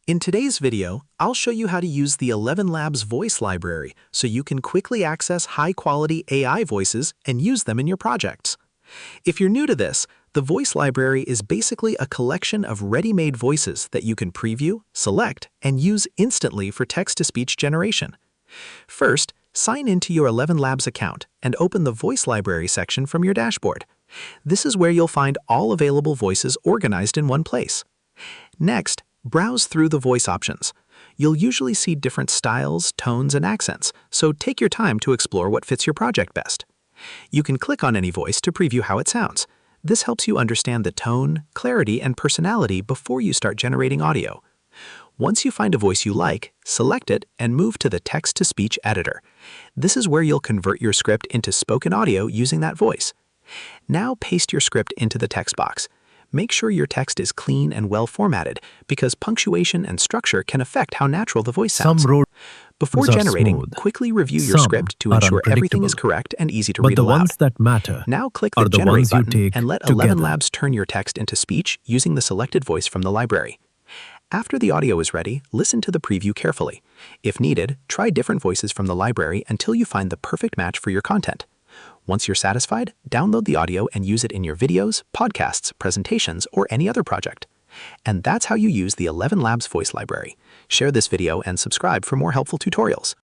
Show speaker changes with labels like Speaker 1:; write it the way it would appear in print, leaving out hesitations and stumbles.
Speaker 1: In today's video, I'll show you how to use the ElevenLabs voice library so you can quickly access high-quality AI voices and use them in your projects. If you're new to this, the voice library is basically a collection of ready-made voices that you can preview, select, and use instantly for text-to-speech generation. First, sign into your ElevenLabs account and open the voice library section from your dashboard. This is where you'll find all available voices organized in one place. Next, browse through the voice options. You'll usually see different styles, tones, and accents, so take your time to explore what fits your project best. You can click on any voice to preview how it sounds. This helps you understand the tone, clarity, and personality before you start generating audio. Once you find a voice you like, select it and move to the text-to-speech editor. This is where you'll convert your script into spoken audio using that voice. Now paste your script into the text box. Make sure your text is clean and well formatted because punctuation and structure can affect how natural the voice sounds. Before generating, quickly review your script to ensure everything is correct and easy to read aloud.
Speaker 2: But the ones that matter
Speaker 1: now click the Generate button and let ElevenLabs turn your text into speech using the selected voice from the library. After the audio is ready, listen to the preview carefully. If needed, try different voices from the library until you find the perfect match for your content. Once you're satisfied, download the audio and use it in your videos, podcasts, presentations, or any other project. And that's how you use the ElevenLabs voice library. Share this video and subscribe for more helpful tutorials.